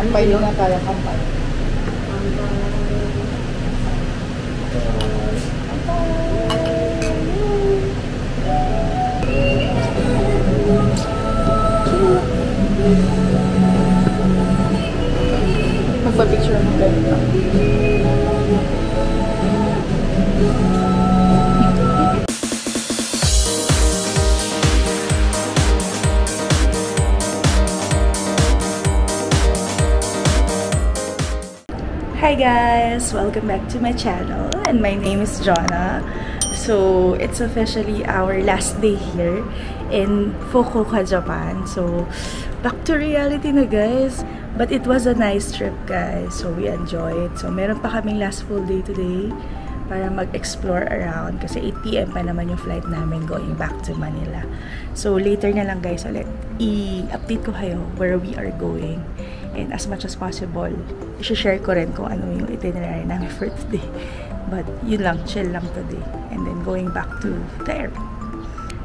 Kampay na kaya kampay. Magpa-picture mo kayo. Hi guys! Welcome back to my channel and my name is Jonna. So, it's officially our last day here in Fukuoka, Japan. So, back to reality na guys. But it was a nice trip guys. So, we enjoyed. So, meron pa kaming last full day today para mag-explore around kasi 8 PM pa naman yung flight namin going back to Manila. So, later na lang guys ulit i-update ko kayo where we are going. And as much as possible, i-share ko rin kung ano yung itinerary namin for today. But yun lang, chill lang today. And then going back to the airport.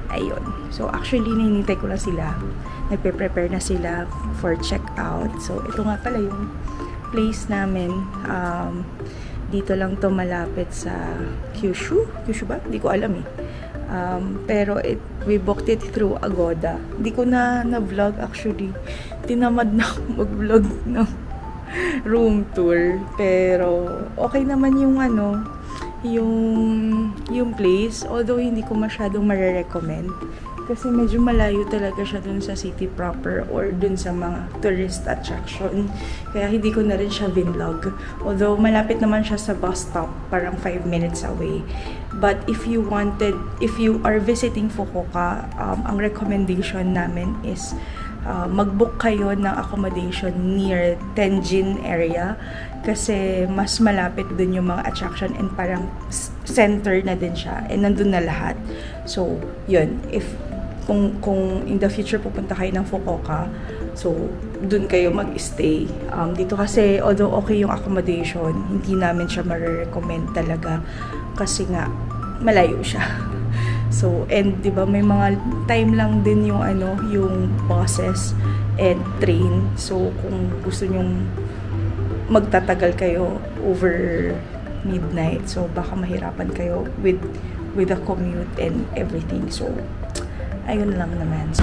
Ayun. So actually, ninintay ko lang sila. Nagpe-prepare na sila for check-out. So ito nga pala yung place namin. Dito lang to malapit sa Kyushu. Kyushu ba? Hindi ko alam eh. Pero we booked it through Agoda. Hindi ko na-vlog actually. Tinamad na mag-vlog ng room tour. Pero okay naman yung yung place. Although hindi ko masyadong marirecommend. Kasi medyo malayo talaga siya dun sa city proper or dun sa mga tourist attraction. Kaya hindi ko na rin siya vinlog. Although malapit naman siya sa bus stop, parang 5 minutes away. But if you are visiting Fukuoka, ang recommendation namin is mag-book kayo ng accommodation near Tenjin area. Kasi mas malapit dun yung mga attraction and parang center na din siya. And nandun na lahat. So, yun. Kung in the future pupunta kayo ng Fukuoka, so dun kayo mag-stay. Dito kasi, although okay yung accommodation, hindi namin siya marirecommend talaga kasi nga malayo siya. So, and di ba may mga time lang din yung yung buses and train. So, kung gusto nyong magtatagal kayo over midnight, so baka mahirapan kayo with the commute and everything. So, ayun lang naman.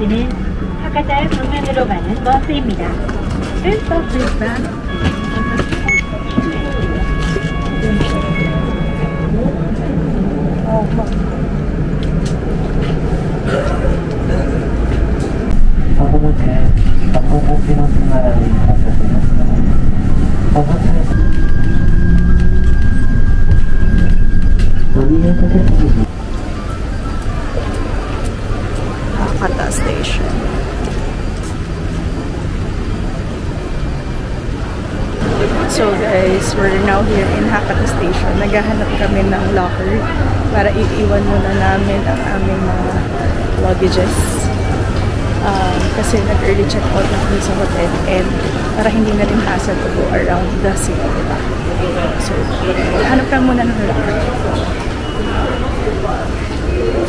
버스는 하카타 방면으로 가는 버스입니다. This bus is bound. Hakata Station. So guys, we're now here in Hakata Station. Naghahanap kami ng locker para iiwan muna namin ang aming mga luggages. Kasi nag-early check-out na kami sa hotel and para hindi na rin hassle to go around the city, diba? So, hanap ka muna ng locker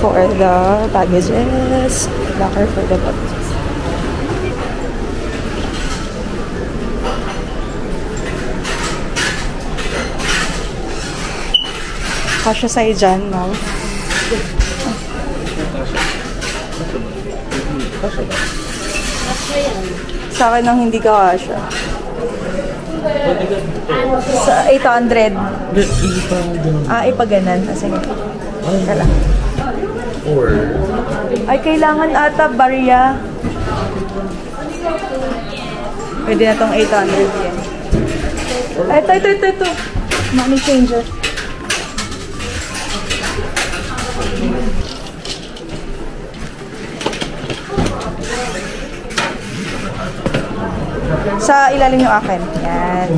for the baggages, locker for the baggages. Kasya sa'yo dyan, no? Sa akin nang hindi ka kasya. Sa 800. Ipaganan. Sige. Kala. Ay, kailangan ata barya. Pwede na tong 800 yan. Ito. Money changer. Sa ilalim yung akin. Yan.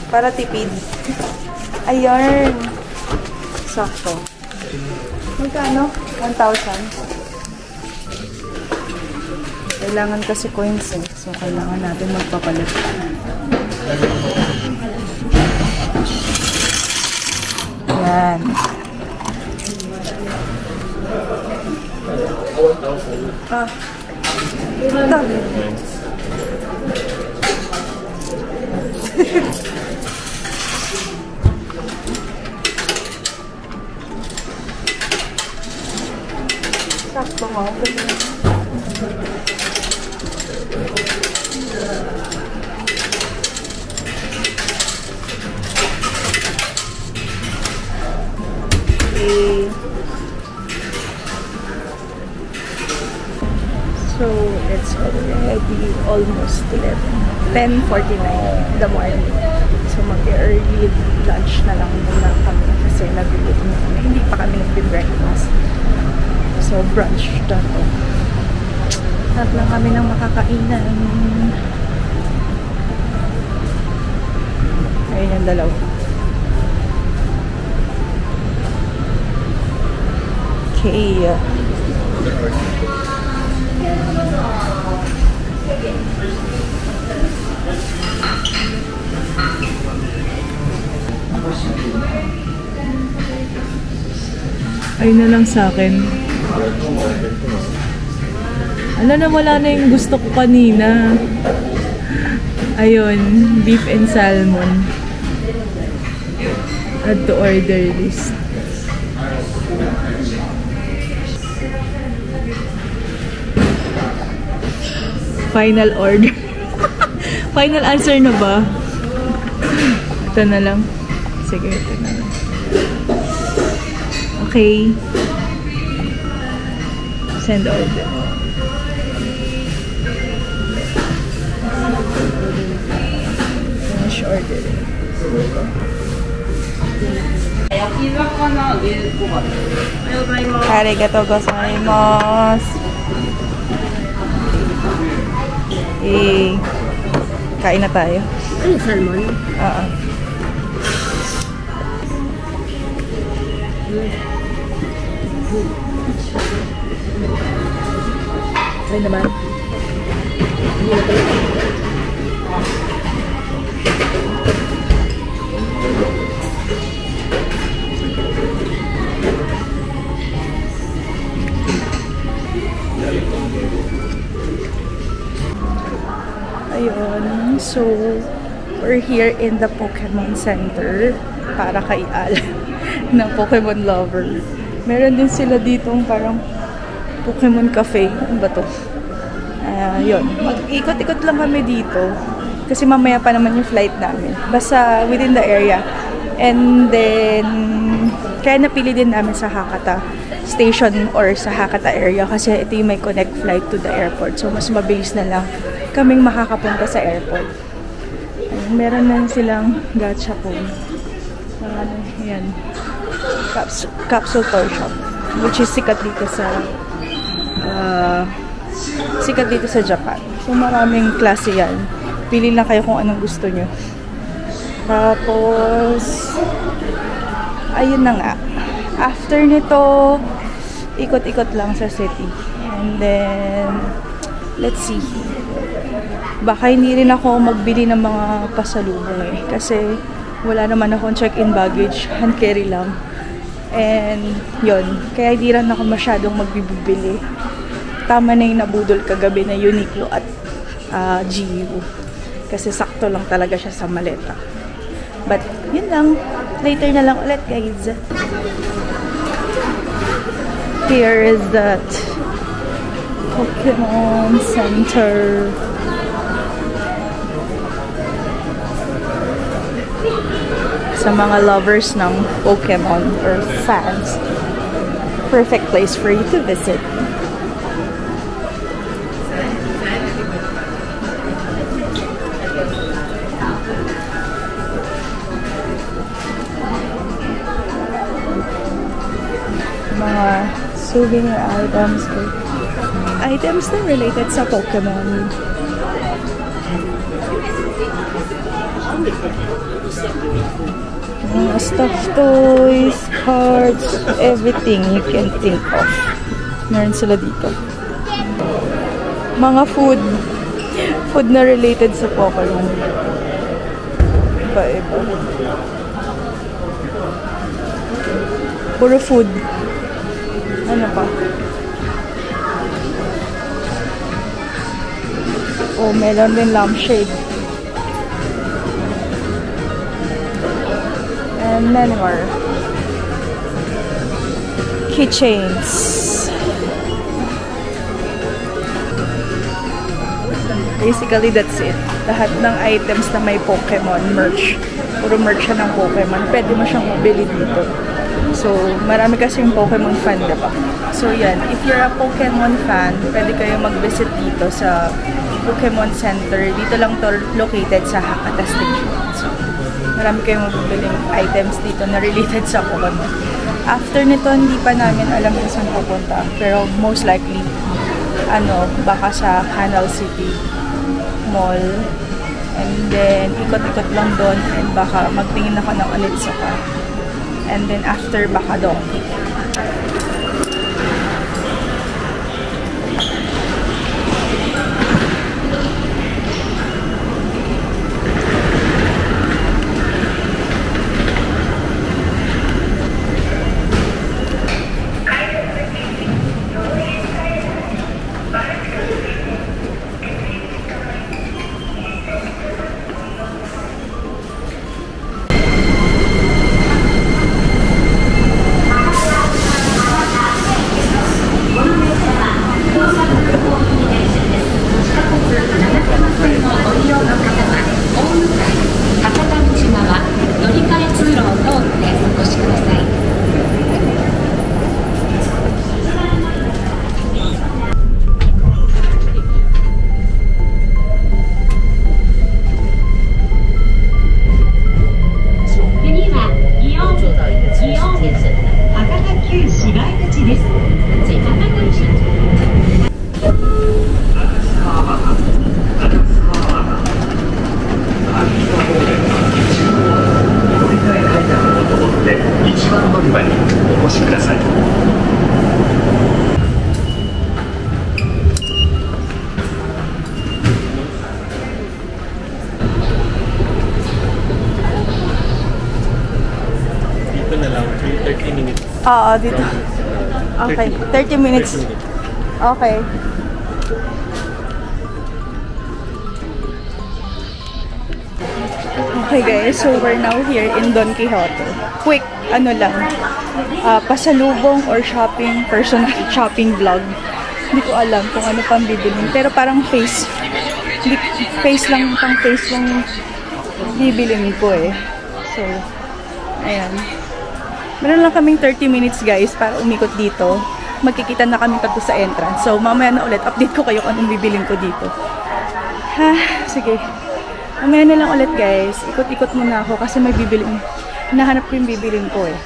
Para tipid. Ayun. Sakto. Magkano? 1,000. Kailangan kasi coins eh. So, kailangan natin magpapalit. Yan. Ah. Ito. Sakto mo. Okay. So, it's already almost 10:49 in the morning. So, mag-early lunch na lang muna kami kasi nagugutom na kami. Hindi pa kami nag-breakfast. So, brunch na to. Lahat lang kami ng makakainan. Ayun yung dalaw. Okay. Ayun na lang sa akin. Ano na, wala na yung gusto ko kanina. Ayun, beef and salmon. Add to order list. Final order. Final answer na ba? Ito na lang. Sige, ito na lang. Okay. Send order. Finish ordering. Arigatou gozaimasu. Eh, kain na tayo. Ano, salmon? Oo. Ay naman. Ayun. So, we're here in the Pokemon Center para kay Al na Pokemon lover. Meron din sila ditong parang Pokemon Cafe. Ano ba to? Yun. Mag-ikot-ikot lang kami dito. Kasi mamaya pa naman yung flight namin. Basta within the area. And then, kaya napili din namin sa Hakata Station or sa Hakata area. Kasi ito yung may connect flight to the airport. So, mas mabilis na lang kaming makakapunta sa airport. Ayun, meron na silang gacha phone. Yan. Capsule toy shop. Which is sikat dito sa Japan. So, maraming klase yan. Pili lang kayo kung anong gusto nyo. Tapos, ayun na nga. After nito, ikot-ikot lang sa city. And then, let's see. Baka hindi rin ako magbili ng mga pasalubong eh. Kasi, wala naman akong check-in baggage. Hand carry lang. And, yun. Kaya hindi rin ako masyadong magbibili. Tama na yung nabudol kagabi na Uniqlo at GU. Kasi sakto lang talaga siya sa maleta. But, yun lang. Later na lang ulit, guys. Here is that Pokemon Center. Sa mga lovers ng Pokemon or fans, perfect place for you to visit. Mga souvenir items. Ay, items na related sa Pokemon. Mga stuffed toys, cards, everything you can think of. Meron sila dito. Mga food. Food na related sa Pokemon. Iba-iba. Puro food. Ano pa? Oh, meron din lampshade. And many more. Keychains. Basically, that's it. Lahat ng items na may Pokemon merch. Puro merch siya ng Pokemon. Pwede mo siyang mabili dito. So, marami kasi yung Pokemon fan, diba? So, yan. If you're a Pokemon fan, pwede kayo mag-visit dito sa Pokemon Center. Dito lang to located sa Hakata Station. So, marami kayong mabibiling items dito na related sa Pokemon. After nito, hindi pa namin alam kung saan pupunta. Pero most likely, baka sa Canal City Mall. And then, ikot-ikot lang doon. And baka magtingin ako ng Onitsuka. And then after, baka Donkey. Oo, dito. Okay, 30 minutes. Okay. Okay guys, so we're now here in Don Quijote. Quick, pasalubong or shopping, personal shopping vlog. Hindi ko alam kung ano pang bibilin. Pero parang face lang yung bibilin ko eh. So, ayan. Meron lang kaming 30 minutes guys para umikot dito. Magkikita na kami pagko sa entrance. So mamaya na ulit, update ko kayo kung anong bibilin ko dito. Sige. Mamaya na lang ulit guys. Ikot-ikot muna ako kasi may bibilin. Hinahanap ko yung bibilin ko eh.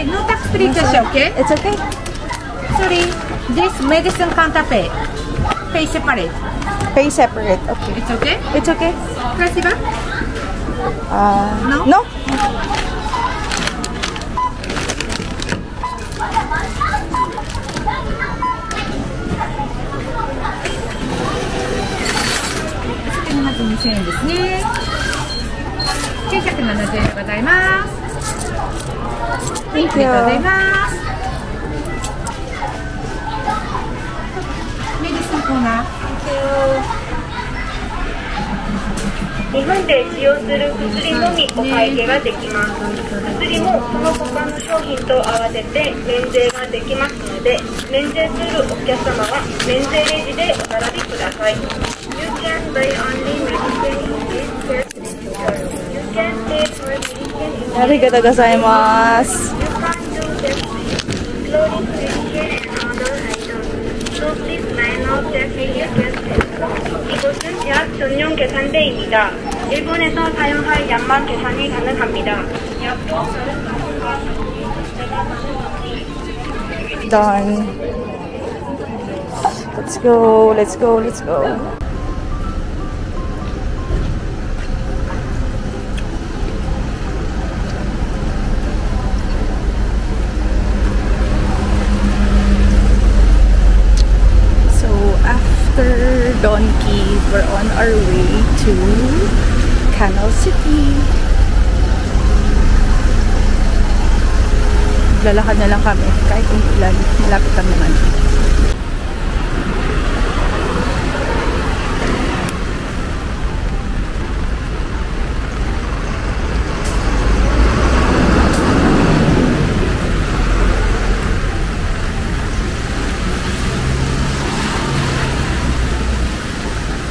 No tax free cash, okay? It's okay. Sorry, this medicine counter pay. Pay separate. Pay separate. Okay. It's okay? It's okay. Price ba? No? No? $970円ですね。970円でございます。ありがとうございます。メディスンコーナー。日本で使用する薬のみお会計ができます。薬もその他の商品と合わせて免税ができますので、免税するお客様は免税レジでお並びください。You can buy only medicine in this care store. You can pay for medicine in ありがとうございます。 You can do that including medicine and other items. So please line up the cash. 이곳은 대학 전용 계산대입니다. 일본에서 사용할 양만 계산이 가능합니다. 약도 다른 방법과 Done. Let's go, let's go, let's go. So after Donkey, we're on our way to Canal City. Lalakad na lang kami kahit umulan, malapit lang naman.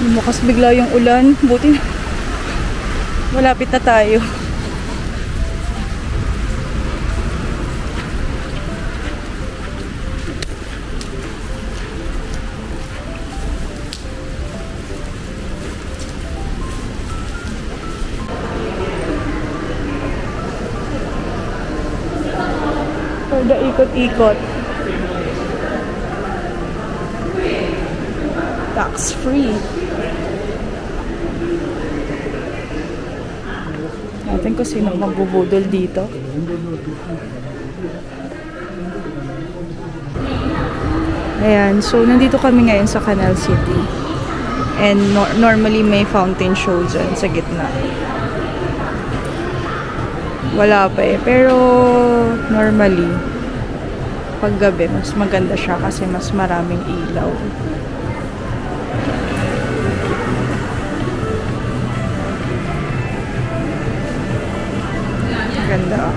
Lumakas bigla yung ulan, buti malapit na tayo. Kada ikot-ikot. Tax free. Natin kung sino magbubudol dito. Ayan, so nandito kami ngayon sa Canal City. And normally may fountain show dyan sa gitna. Wala pa eh. Pero normally, paggabi, mas maganda siya kasi mas maraming ilaw. Maganda.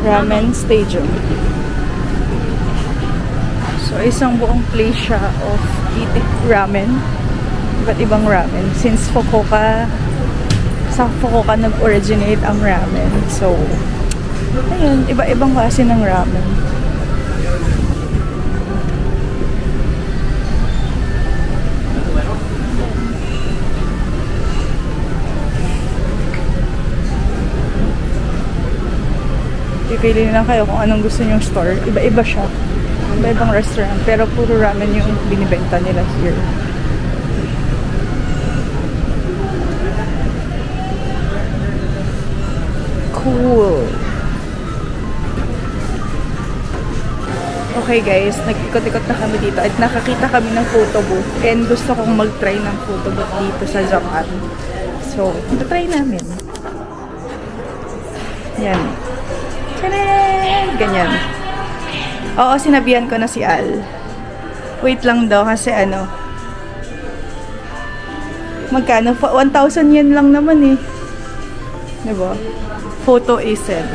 Ramen Stadium. So, isang buong place siya of eating ramen. Iba't ibang ramen. Since Fukuoka, sa Fukuoka nag-originate ang ramen. So, ayun, iba-ibang klase ng ramen. Pipili lang kayo kung anong gusto nyong store. Iba-iba siya. Iba-ibang restaurant. Pero puro ramen yung binibenta nila here. Cool. Okay guys, nag-ikot-ikot na kami dito at nakakita kami ng photo booth. And gusto kong mag-try ng photo booth dito sa Japan. So, try namin. Yan. Ganyan. Oo, sinabihan ko na si Al. Wait lang daw kasi ano. Magkano? 1,000 yen lang naman eh. Diba? Photo A7.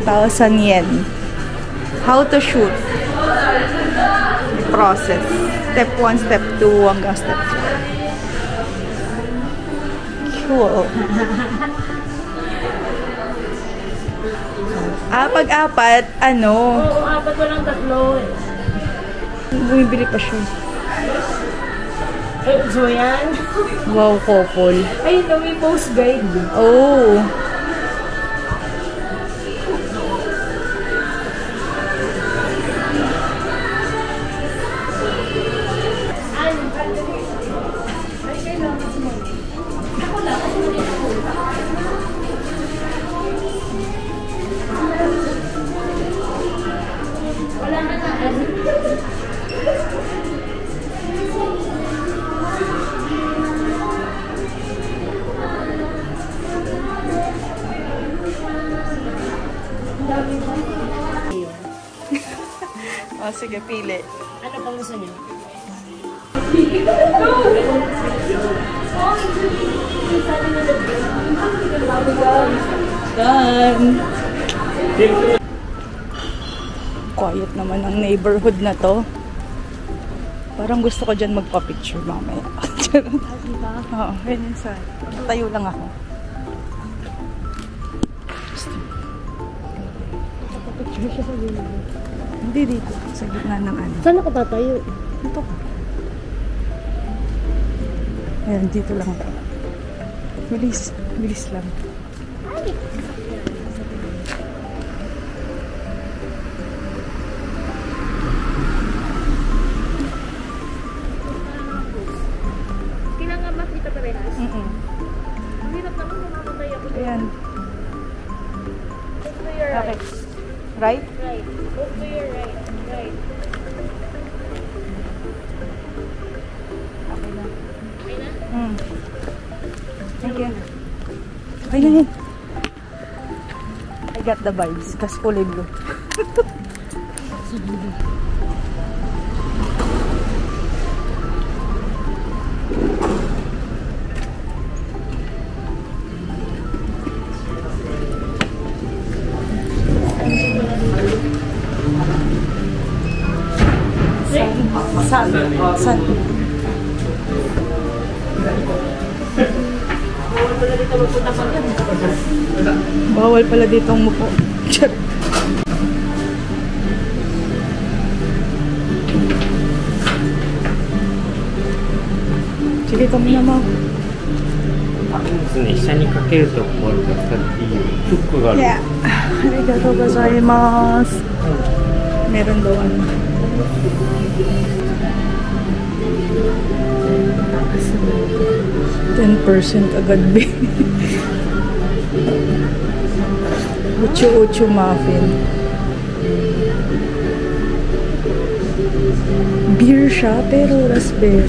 1,000 yen. How to shoot. Process. Step 1, step 2, hanggang step 4. Cool. Pag-apat, ano? Oo, apat, walang tatlo eh. Bumibili pa siya. So yan. Wow, couple. Ay, no, may post guide. Oh. Oh, sige, pili. Ano pang gusto niyo? Done. Quiet naman ang neighborhood na to. Parang gusto ko dyan magpa-picture mamaya. Diba? Oo, ganyan sa... Tayo lang ako. Picture siya sa video. Hindi dito. Sa gitna ng ano. Saan ako tatayo? Ito. Ayan, dito lang. Bilis. Bilis lang. Kinangamat dito parehas? Ang hirap naman mamamatay ako. Ayan. Move to your right. Okay. Right? Right. Move to your right. Right. Okay na. Okay na? Thank you. Okay na yun. I got the vibes. Kasi kulay blue. San? Bawal pala dito umupo. Sige, kami na mo. ですね、下にかけるとこう使っていいフックがある。 Yeah. Arigatou gozaimasu. Meron daw ano. $10 agad ba? Uchu muffin. Beer siya pero raspberry.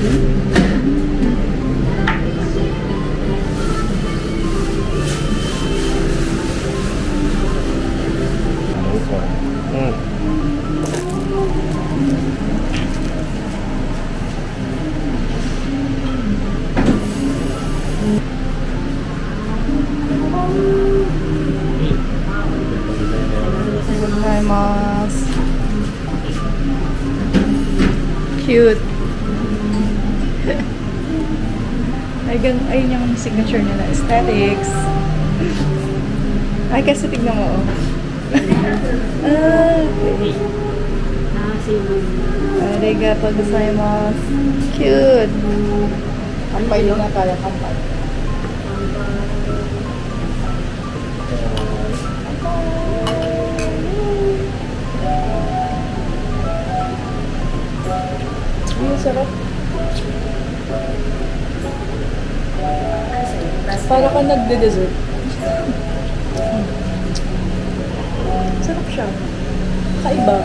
Cute. Ayun yung signature nila. Aesthetics. Ay, kasi tignan mo. Okay. Arigatou gozaimasu. Cute. Kampay lang na kaya kampay. Sarap. Para ka nagde-dessert. Sarap siya. Kaiba.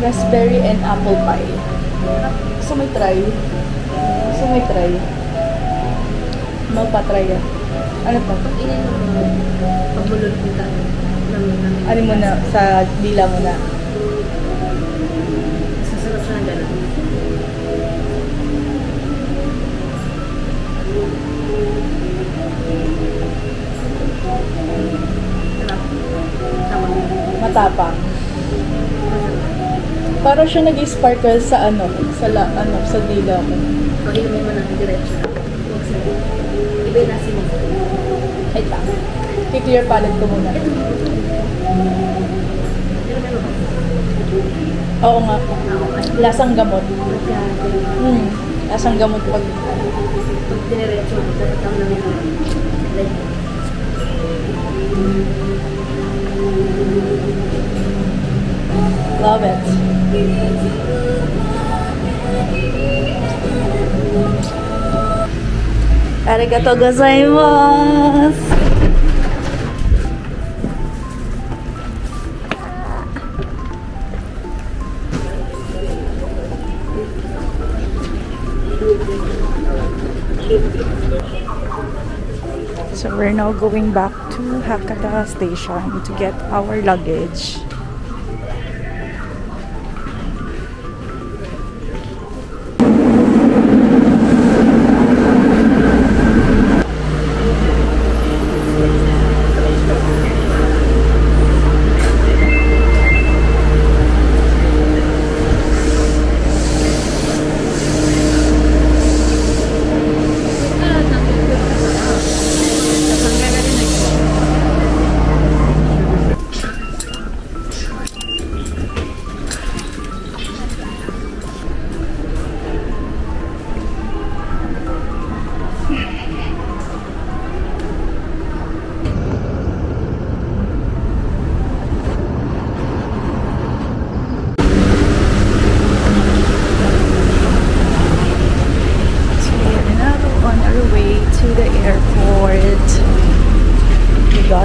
Raspberry and apple pie. Gusto may try. Gusto may try. Magpa-try yan. Ano pa? Pabulol kita. Ano mo na? Sa dila mo na. Sasarap siya ng gano'n. Matapang. Para siya nag-sparkle sa ano, sa dila ko. Pag inumin mo ng diretso na. Huwag sa iba yung nasi mo. Ay lang. I-clear palette ko muna. Inumin mo ba? Oo nga. Lasang gamot. Lasang gamot pag... Dinerecho, talagang namin like, Love it. Arigatou gozaimasu. So we're now going back to Hakata Station to get our luggage.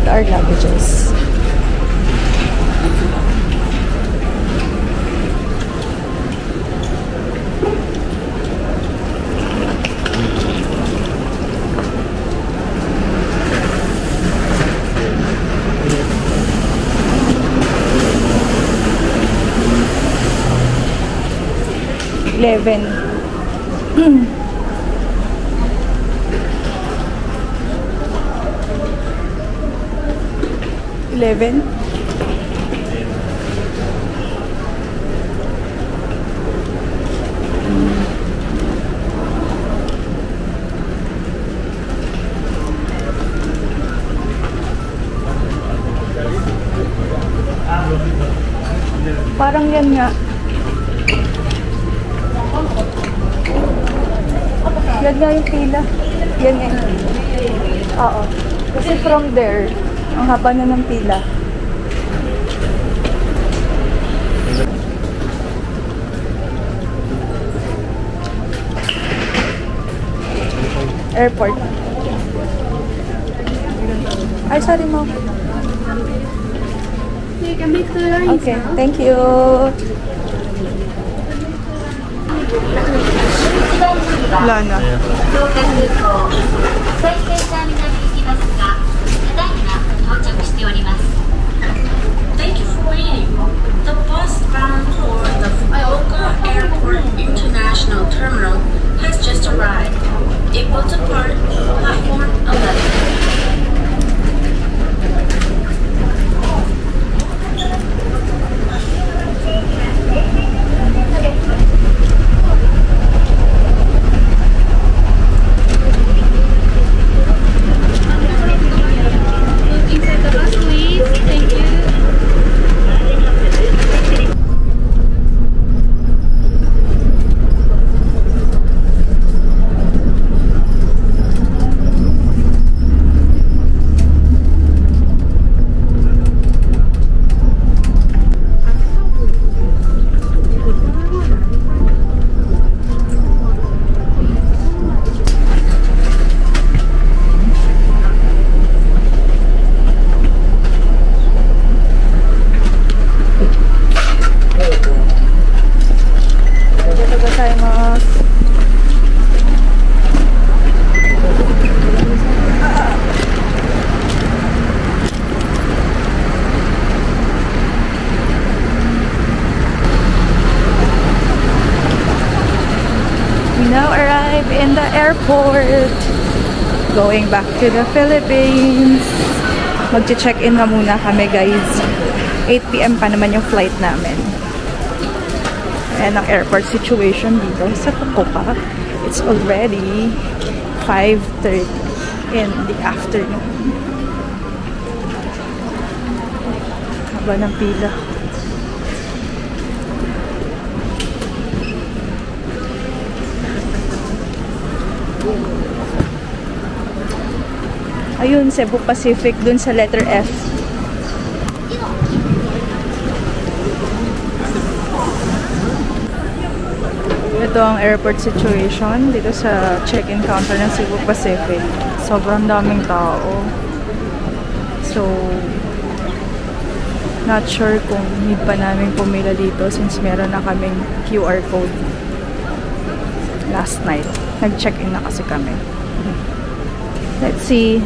Our luggages. Eleven. Parang yan nga. Yan nga yung pila. Yan nga. Oo. Kasi from there, ang haba na ng pila. Airport. Ay, sorry mo. Okay, thank you. Wala na. Thank you for waiting. The bus bound for the Fukuoka Airport International Terminal has just arrived. It will depart platform 11. Now arrive in the airport. Going back to the Philippines. Mag-check-in na muna kami, guys. 8 PM pa naman yung flight namin. Ayan ang airport situation dito sa Fukuoka. It's already 5:30 in the afternoon. Haba ng pila. Ayun, Cebu Pacific, dun sa letter F. Ito ang airport situation dito sa check-in counter ng Cebu Pacific. Sobrang daming tao. So, not sure kung need pa namin pumila dito since meron na kaming QR code last night. Nag-check-in na kasi kami. Let's see.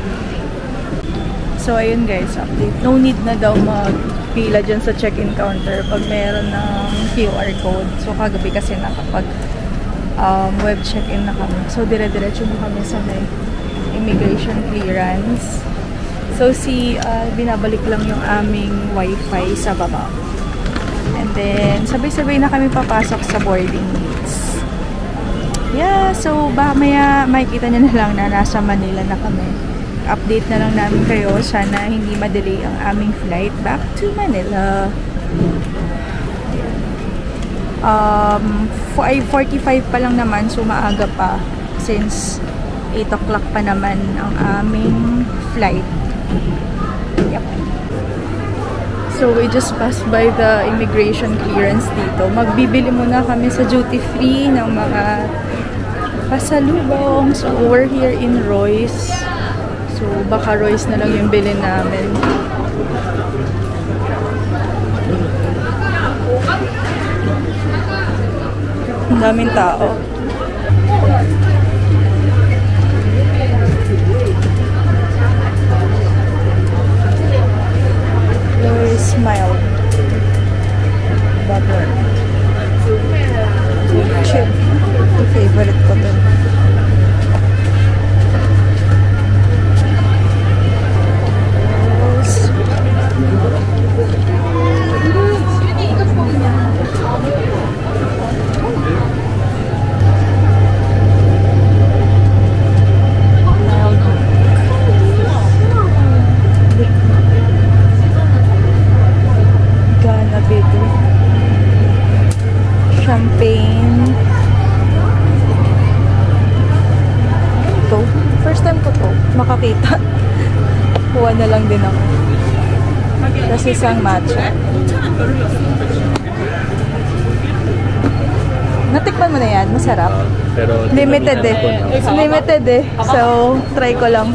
So, ayun guys, update. No need na daw magpila dyan sa check-in counter pag meron ng QR code. So, kagabi kasi nakapag web check-in na kami. So, dire-diretso na kami sa may immigration clearance. So, binabalik lang yung aming wifi sa baba. And then, sabay-sabay na kami papasok sa boarding gates. Yeah, so, baka maya makikita nyo na lang na nasa Manila na kami. Update na lang namin kayo. Sana hindi ma-delay ang aming flight back to Manila. 5:45 pa lang naman, so maaga pa. Since 8 o'clock pa naman ang aming flight. Yep. So, we just passed by the immigration clearance dito. Magbibili muna kami sa duty free ng mga pasalubong. So, we're here in Royce. So, baka Royce na lang yung bilhin namin. Ang daming tao. Royce mild butter chip. Favorite ko to. Champagne. Ito. First time ko to makakita. Kuha na lang din ako. Tapos isang matcha. Natikman mo na yan? Masarap. Pero limited eh. Limited eh. So, try ko lang.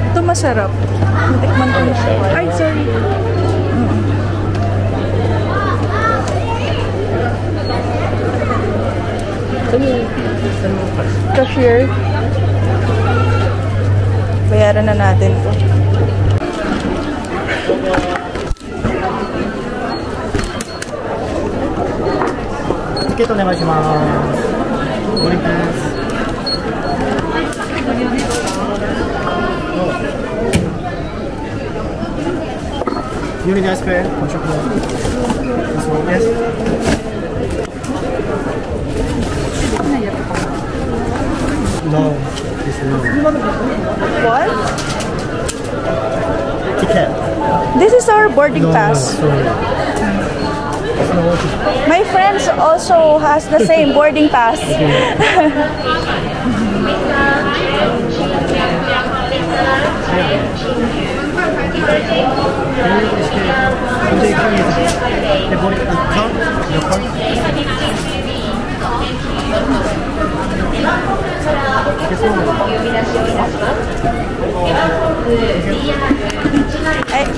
Ito masarap. Natikman ko na siya. Ay, sorry. Cashier. Bayaran na natin to. Ticket onegaishimasu. Boarding pass. You need ice cream? Or chocolate? This one, yes. No, this no. What? Ticket. This is our boarding pass. My friends also has the same boarding pass.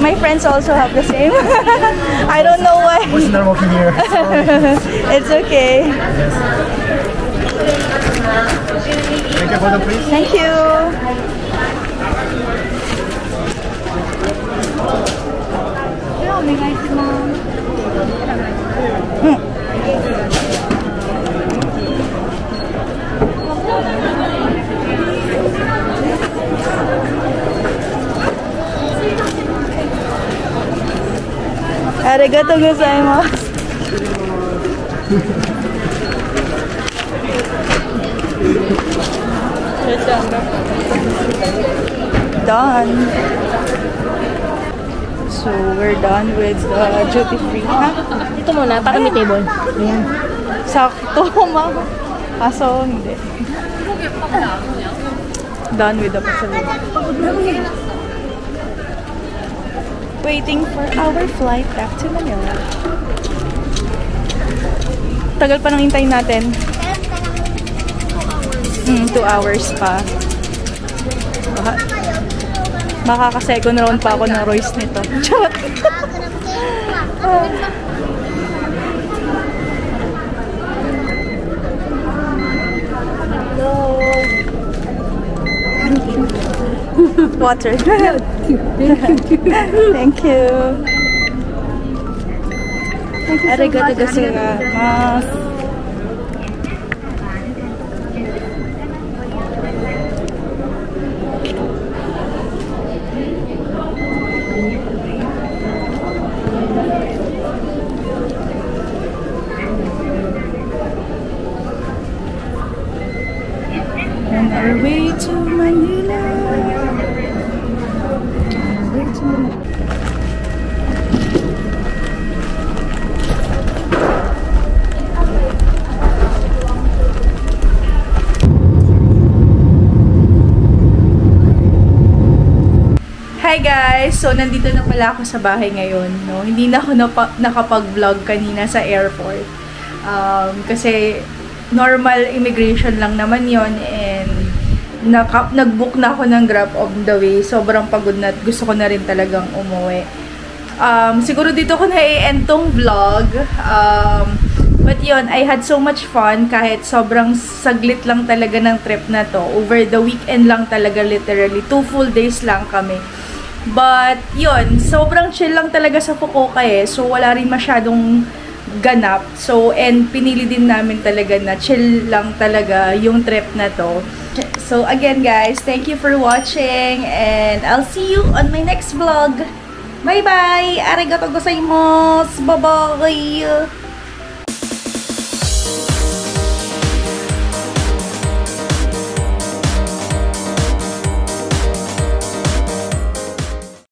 My friends also have the same. I don't know why. What's not working here? It's okay. Yes. Thank you for the please. Thank you. Arigatou gozaimasu. Done. So, we're done with the duty free. Ha? Ito muna, para may table. Ayan. Sakto, ma. Kaso, hindi. Done with the pasalubong. Waiting for our flight back to Manila. Tagal pa nang hintayin natin. 2 hours pa. Makaka-second round pa ako ng Royce nito. Charot! Water. Thank you. Arigatou gozaimasu. On our way to Manila. Hi guys! So, nandito na pala ako sa bahay ngayon, no? Hindi na ako nakapag-vlog kanina sa airport. Kasi normal immigration lang naman yon, and nag-book na ako ng Grab on the way. Sobrang pagod na at gusto ko na rin talagang umuwi. Siguro dito ko na-i-end tong vlog. But yun, I had so much fun kahit sobrang saglit lang talaga ng trip na to. Over the weekend lang talaga, literally. 2 full days lang kami. But yun, sobrang chill lang talaga sa Fukuoka eh. So wala rin masyadong ganap. So, and pinili din namin talaga na chill lang talaga yung trip na to. So again guys, thank you for watching and I'll see you on my next vlog. Bye bye! Arigatou gozaimasu! Bye bye!